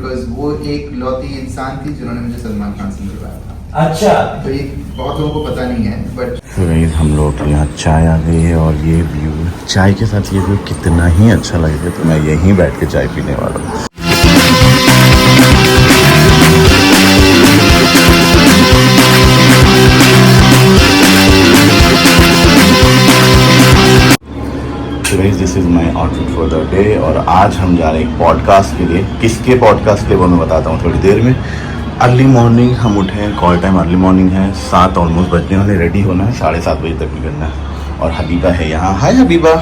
Because वो एक लौती इंसान थी जिन्होंने मुझे सलमान खान से मिलवाया था। अच्छा, तो ये बहुत लोगों को पता नहीं है, बट गाइस हम लोग यहाँ चाय आ गई है और ये व्यू चाय के साथ ये व्यू कितना ही अच्छा लगेगा, तो मैं यहीं बैठ के चाय पीने वाला हूँ। Guys this is my outfit for the day और आज हम जा रहे हैं पॉडकास्ट के लिए। किसके पॉडकास्ट के लिए वो मैं बताता हूँ थोड़ी देर में। अर्ली मॉर्निंग हम उठे हैं, कॉल टाइम अर्ली मॉर्निंग है, 7 ऑलमोस्ट बजने वाले, रेडी होना है, 7:30 बजे तक निकलना है। और हबीबा है यहाँ। हाय हबीबा।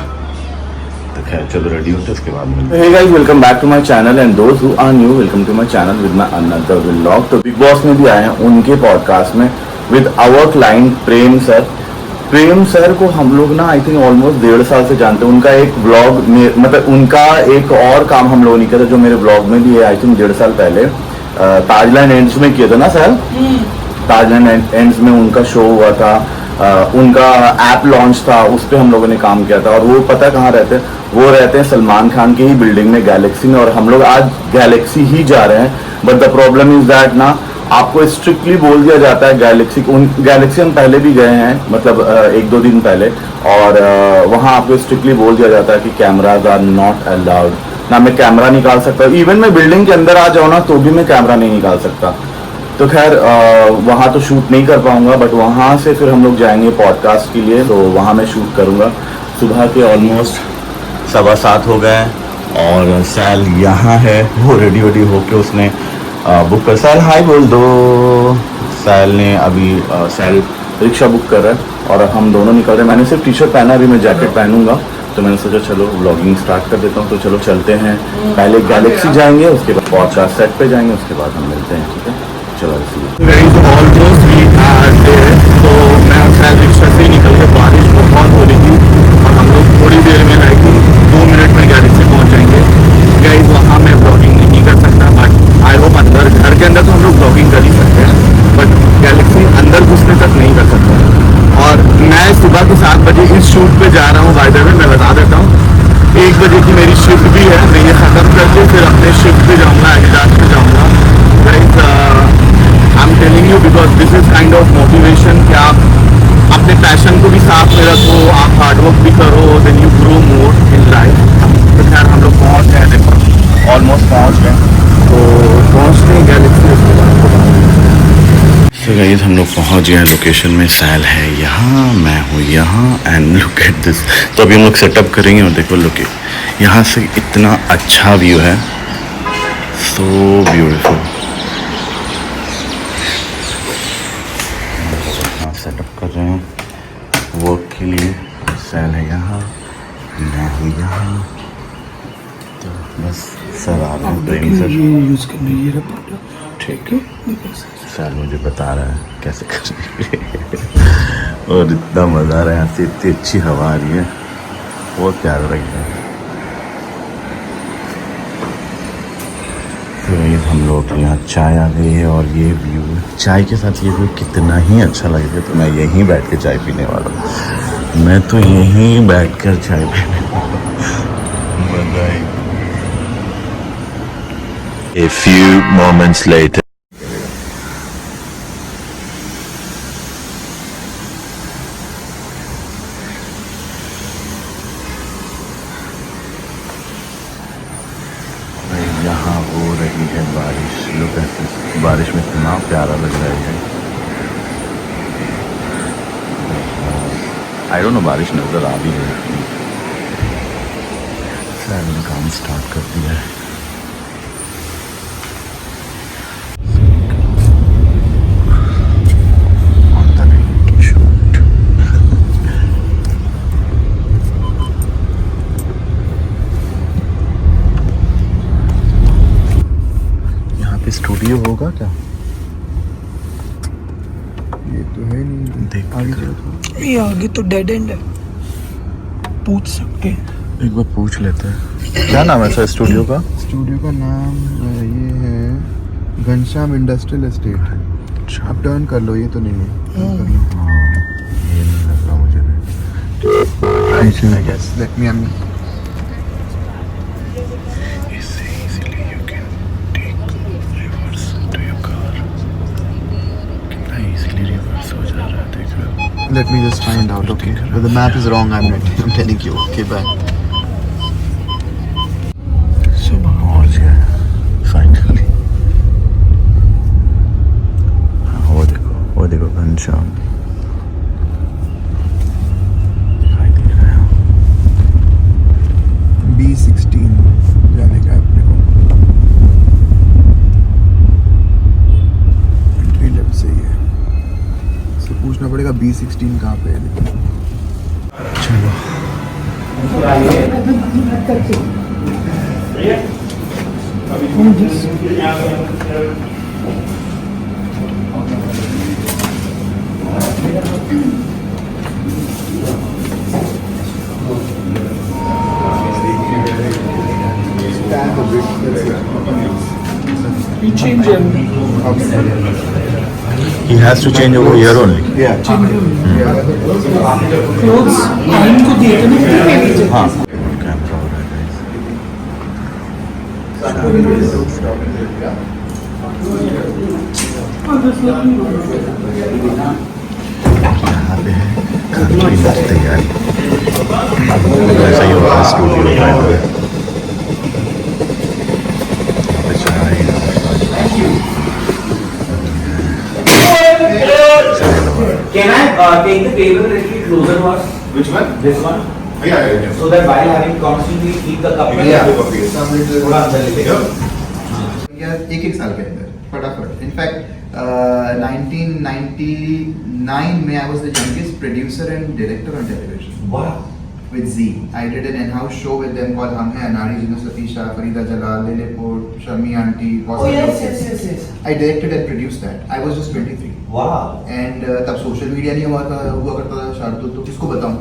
तो खैर चलो रेडी होते उसके बाद मिलते हैं। Hey guys welcome back to my channel and दोस्त who are new welcome to my channel with my another vlog. तो बिग बॉस में भी आए हैं उनके पॉडकास्ट में with our client Prem sir. Prem sir को हम लोग ना आई थिंक ऑलमोस्ट 1.5 साल से जानते हैं। उनका एक ब्लॉग मतलब उनका एक और काम हम लोगों ने किया था जो मेरे ब्लॉग में भी है, आई थिंक 1.5 साल पहले ताजलैंड एंड्स में किया था ना सर। ताजलैंड एंड्स में उनका शो हुआ था, उनका ऐप लॉन्च था, उस पर हम लोगों ने काम किया था। और वो पता कहाँ रहते हैं? वो रहते हैं सलमान खान की ही बिल्डिंग में, गैलेक्सी में। और हम लोग आज गैलेक्सी ही जा रहे हैं, but the problem is that ना आपको स्ट्रिक्टली बोल दिया जाता है गैलेक्सी हम पहले भी गए हैं, मतलब 1-2 दिन पहले, और वहाँ आपको स्ट्रिक्टली बोल दिया जाता है कि कैमराज आर नॉट अलाउड। ना मैं कैमरा निकाल सकता, इवन मैं बिल्डिंग के अंदर आ जाऊँ ना तो भी मैं कैमरा नहीं निकाल सकता। तो खैर वहाँ तो शूट नहीं कर पाऊंगा, बट वहाँ से फिर हम लोग जाएंगे पॉडकास्ट के लिए, तो वहाँ मैं शूट करूँगा। सुबह के ऑलमोस्ट 7:15 हो गए और सैल यहाँ है, वो रेडी वेडी होके उसने बुक कर। सैल हाय बोल दो। सैल ने अभी सैल रिक्शा बुक कर रहा है और हम दोनों निकल रहे हैं। मैंने सिर्फ टी शर्ट पहना, अभी मैं जैकेट पहनूंगा, तो मैंने सोचा चलो व्लॉगिंग स्टार्ट कर देता हूँ। तो चलो चलते हैं, पहले गैलेक्सी जाएंगे, उसके बाद पॉडकास्ट सेट पे जाएंगे, उसके बाद हम मिलते हैं। ठीक है चलो ऑलमोस्ट तो मैं सैल रिक्शा से निकल के, बारिश बहुत हो रही थी और हम लोग थोड़ी देर में आई थिंक 2 मिनट में गैलेक्सी पहुँच जाएंगे। गाइस वहाँ मैं ब्लॉगिंग नहीं कर सकता, बट आई होप अंदर घर के अंदर तो हम लोग ब्लॉगिंग कर ही सकते हैं, बट गैलेक्सी अंदर घुसने तक नहीं कर सकते। और मैं सुबह के 7 बजे इस शूट पे जा रहा हूँ। बाय द वे मैं बता देता हूँ, 1 बजे की मेरी शिफ्ट भी है, मैं ये ख़त्म करके फिर अपने शिफ्ट पे जाऊँगा, एडिडास पे जाऊँगा। Guys I am telling you because this is kind of motivation कि आप अपने पैशन को भी साथ में रखो, आप हार्डवर्क भी करो, then you grow more in life. तो खैर हम लोग पहुँच गए, देखो ऑलमोस्ट पहुँच गए, तो पहुँचते हैं गैलेक्सी उसके बाद। तो गाइस हम लोग पहुँच गए लोकेशन में। सैल है यहाँ, मैं हूँ यहाँ, एंड लुक एट दिस। तो अभी हम लोग सेटअप करेंगे और देखो लुक, यहाँ से इतना अच्छा व्यू है, सो ब्यूटीफुल। सेटअप कर रहे हैं वर्क के लिए। सैल है यहाँ, मैं हूँ यहाँ, तो बस सर आ रहे हैं, प्रेम सर यूज करना ये रहा। ठीक है, सर मुझे बता रहा है कैसे करेंगे और इतना मज़ा आ रहा है, यहाँ से इतनी अच्छी हवा आ रही है, बहुत प्यारा लग रहा है। तो हम लोग यहाँ चाय आ गई है और ये व्यू चाय के साथ ये व्यू कितना ही अच्छा लगेगा, तो मैं यहीं बैठ के चाय पीने वाला हूँ। मैं तो यहीं बैठ कर चाय पीने वाला हूँ। A few moments later. यहाँ हो रही है बारिश, लोग ऐसे बारिश में इतना प्यारा लग रहा है। आई डोंट नो बारिश नजर आ भी रही। सैल ने काम स्टार्ट कर दिया है। स्टूडियो होगा क्या? ये तो है नहीं, देख आगे ये आगे तो डेड एंड है, पूछ सकते हैं, एक बार पूछ लेते हैं। क्या नाम है सर स्टूडियो का? स्टूडियो का नाम ये है घनश्याम इंडस्ट्रियल एस्टेट। आप टर्न कर लो, ये तो नहीं है, टर्न कर लो। हाँ, ये नहीं लग रहा मुझे। Let me Let me just find out, okay? If the map is wrong, I'm telling you. Okay, bye. पहुंच गए फाइनली। वो देखो घनश्याम दिखाई दे रहा है। B16 जाने का अपने को। एंट्री लेफ्ट से ही है। इससे पूछना पड़ेगा B16 कहाँ पे है। चलो You change everything. he has to change over here only। Yeah. Clothes time को देते ना फिर हाँ कैमरा हो रहा है यहाँ पे है खाने की तैयारी। ऐसा ही होता है स्टूडियो में। यहाँ पे चाय Can I take the table a little closer to us? Which one? This one. Yeah. So that while having constantly keep the cup. थोड़ा अंदर लेके जाओ। या एक साल के अंदर फटाफट। इनफैक्ट 1999 में I was the youngest producer and director on television Wow. with Z. I did an in-house show with them called Hum Hai Anari, Jino Satisha, Farida Jalal, Lilliput, Sharmi Aunty. Oh yes. I directed and produced that. I was just 23. Wow. And तब social media नहीं हुआ करता था शार्दुल, तो किसको बताऊं।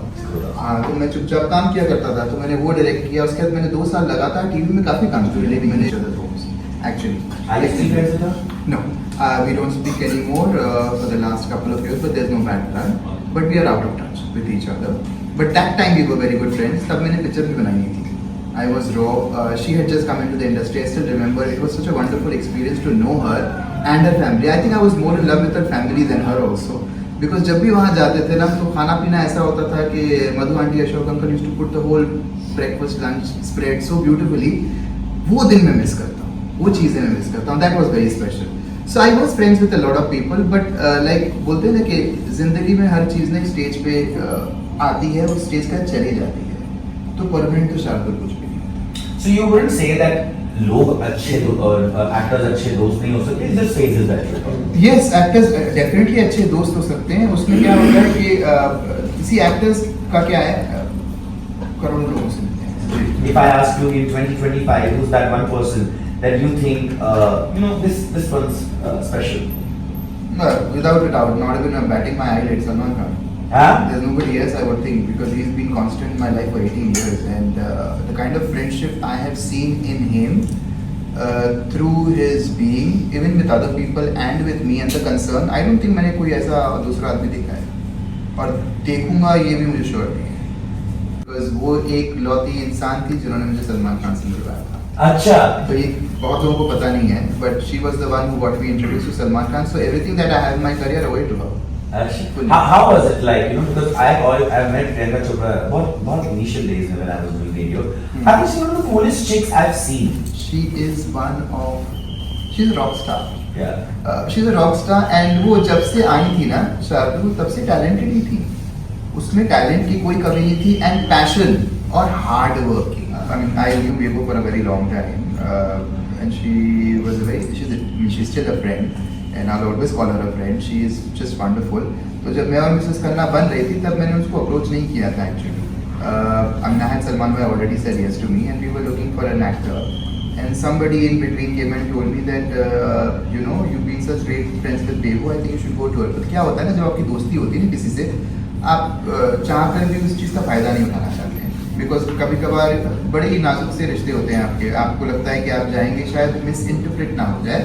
हाँ, तो मैं चुपचाप काम किया करता था। तो मैंने वो डायरेक्ट किया। उसके बाद मैंने 2 साल लगातार टीवी में काफी काम किया। लेकिन मैंने actually Alex, still friends with her? no, we don't speak anymore for the last couple of years, but there's no bad blood. But we are out of touch with each other. But that time we were very good friends. तब मैंने picture भी बनाई नहीं थी। I was raw. She had just come into the industry. I still remember. It was such a wonderful experience to know her and her family. I think I was more in love with her family than her also. Because जब भी वहाँ जाते थे ना, तो खाना पीना ऐसा होता था कि Madhu aunty, Ashok uncle used to put the whole breakfast lunch spread so beautifully. वो दिन मैं मिस करता हूँ, वो चीज़ें मैं मिस करता हूँ। That was very special. So I was friends with a lot of people, but like बोलते हैं ना कि जिंदगी में हर चीज़ ना स्टेज पे आती है, उस स्टेज का चली जाती है। तो परमानेंट तो शार्दुल कुछ भी नहीं। So you wouldn't say that लोग अच्छे और actors अच्छे दोस्त नहीं हो सकते? It's just phases that. Yes, actors definitely अच्छे दोस्त हो सकते हैं। उसमें क्या होता है कि किसी actors का क्या है, करोड़ों लोगों से मिलते हैं। If I ask you in 2025, who's that one person that you think this one's special? Without a doubt, not even batting my eyelid, Salman Khan. Huh? There's nobody else I would think, because he's been constant in my life for 18 years, and the kind of friendship I have seen in him through his being, even with other people and with me, and the concern, I don't think मैंने कोई ऐसा दूसरा आदमी देखा है और देखूंगा ये भी मुझे श्योर नहीं है, because वो एक लौती इंसान थी जिन्होंने मुझे सलमान खान से मिलवाया था। अच्छा। तो ये बहुत लोगों को पता नहीं है, but she was the one who got me introduced to Salman Khan, so everything that I have in my career I owe it to her. How was it like, because I've met Priyanka Chopra बहुत initial days when I was doing radio. I think she's one of the coolest chicks I've seen. She's a rock star. Yeah. She's a rock star, and वो जब से आई थी ना शार्दुल, तब से talented ही थी। उसमें टैलेंट की कोई कमी नहीं थी, एंड पैशन और hard working. I mean, I knew Bebo for a very long time, and she's still a friend. And I'll always call her a friend. She is just wonderful. तो जब मैं और मिसेस करना बन रही थी, तब मैंने उसको अप्रोच नहीं किया था actually. Amna and Salman were already said yes to me, and we were looking for an actor. And somebody in between came and told me that you've been such great friends with Bebo, I think you should go to her. तो क्या होता है ना, जब आपकी दोस्ती होती है ना किसी से, आप चाह कर भी उस चीज़ का फायदा नहीं उठाना चाहते हैं, बिकॉज कभी कभार बड़े ही नाजुक से रिश्ते होते हैं आपके। आपको लगता है कि आप जाएंगे शायद मिस इंटरप्रेट ना हो जाए,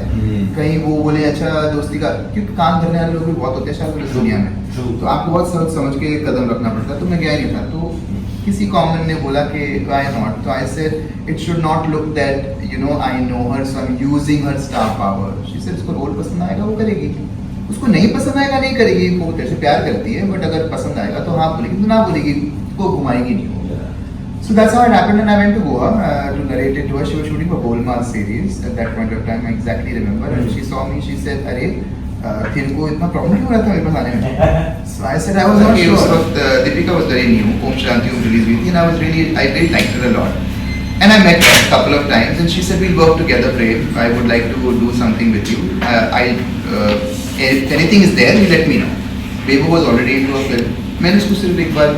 कहीं वो बोले अच्छा दोस्ती का, क्योंकि काम करने वाले लोग भी बहुत होते हैं शायद इस दुनिया में, तो आपको बहुत सोच समझ के कदम रखना पड़ता है। तो मैं गया नहीं था, तो किसी कॉमन ने बोला कि व्हाई नॉट, तो I said it should not look that I know her, so I am using her star power. She said उसको रोल पसंद आएगा वो करेगी, उसको नहीं पसंद आएगा नहीं करेगी, वो तेरे से प्यार करती है, बट अगर पसंद आएगा तो हाँ बोलेगी, तो ना बोलेगी, वो घुमाएगी नहीं। So that's how it happened, and I went to Goa to narrate it to her. She was shooting for Golmaal series at that point of time. I exactly remember. And she saw me. She said, "अरे तेरे को इतना problem क्यों रहता है मेरे पास आने में?" So I said, "I was not sure." उस वक्त Deepika was very new. Om Shanti release हुई थी, and I really liked her a lot. And I met her a couple of times, and she said, "We'll work together, Prem. I would like to do something with you. If anything is there, you let me know." Bebo was already into a film. मैंने उसको सिर्फ एक बार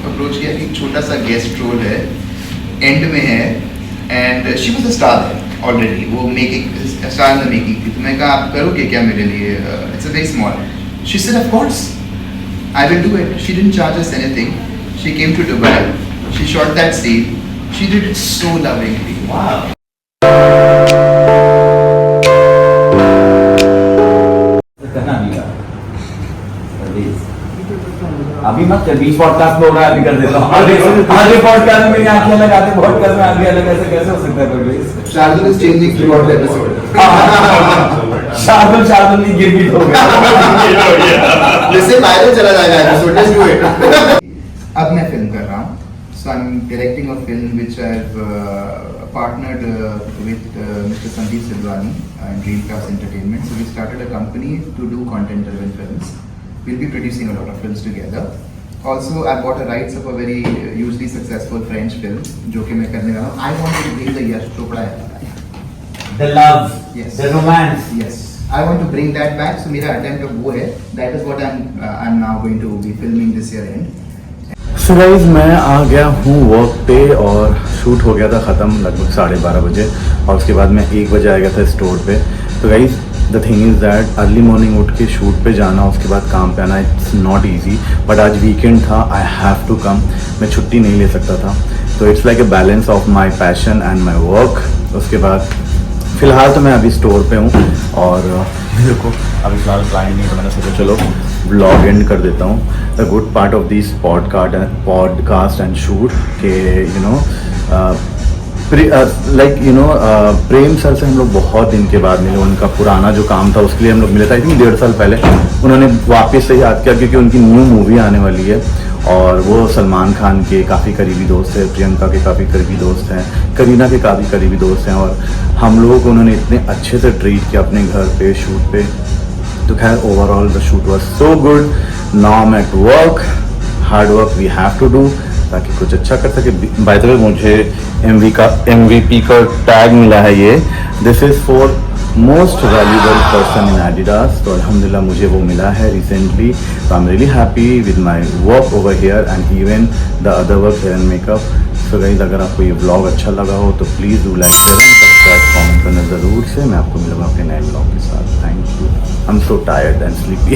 approach किया कि छोटा सा guest role है, and में है, and she was a star already, वो making star in the making थी। तो मैं कहा आप करोगे क्या मेरे लिए, it's a very small. She said of course I will do it. She didn't charge us anything, she came to Dubai, she shot that scene, she did it so lovingly. Wow. अभी मत कर, बीच podcast में हो रहा है, अभी कर देता हूँ। आगे पॉडकास्ट में मेरी आंखें लगाते, पॉडकास्ट में आगे अलग, ऐसे कैसे हो सकता है कोई? Shardul is changing through the episode. Shardul नहीं गिर भी हो गया। जैसे वायरल चला जाएगा एपिसोड, लेट्स डू इट। अब मैं फिल्म कर रहा हूँ, so I'm directing a film which I've partnered with Mr. Sandeep Silvani and Dreamcast Entertainment. So we started a company to do content-driven films. We'll be producing a lot of films together. Also, I bought the rights of a very hugely successful French film, जो कि मैं करने वाला हूँ. I want to bring the Yash Chopra era. The love, Yes. the romance. Yes. I want to bring that back. So मेरा attempt अब वो है. That is what I'm now going to be filming this year end. So guys मैं आ गया हूँ work पे और shoot हो गया था ख़त्म लगभग 12:30 बजे, और उसके बाद मैं 1 बजे आ गया था स्टोर पे। तो guys the thing is that early morning उठ के शूट पे जाना, उसके बाद काम पे आना, इट्स नॉट ईजी, बट आज वीकेंड था, आई हैव टू कम, मैं छुट्टी नहीं ले सकता था। तो it's like a balance of my passion and my work. उसके बाद फ़िलहाल तो मैं अभी स्टोर पे हूँ, और देखो अभी फ़िलहाल क्लाइंट नहीं है, मैंने सोचा चलो व्लॉग एंड कर देता हूँ। The good part of this podcast and shoot के प्रेम सर से हम लोग बहुत दिन के बाद मिले। उनका पुराना जो काम था उसके लिए हम लोग मिले थे, आई थिंक 1.5 साल पहले। उन्होंने वापस से याद किया क्योंकि उनकी न्यू मूवी आने वाली है, और वो सलमान खान के काफ़ी करीबी दोस्त हैं, प्रियंका के काफ़ी करीबी दोस्त हैं, करीना के काफ़ी करीबी दोस्त हैं, और हम लोगों को उन्होंने इतने अच्छे से ट्रीट किया अपने घर पे शूट पे। तो खैर overall the shoot was so good. Now I am at work, hard work we have to do ताकि कुछ अच्छा कर सके। बाय द वे मुझे MVP का टैग मिला है ये, this is for most valuable person in Adidas. तो अल्हम्दुलिल्लाह मुझे वो मिला है रिसेंटली, तो I am really happy with my work over here and even the other work here and makeup. So guys अगर आपको ये व्लॉग अच्छा लगा हो तो please do like, share and subscribe, comment करना ज़रूर से। मैं आपको मिलूँगा अपने नए व्लॉग के साथ। Thank you. I am so tired and sleepy.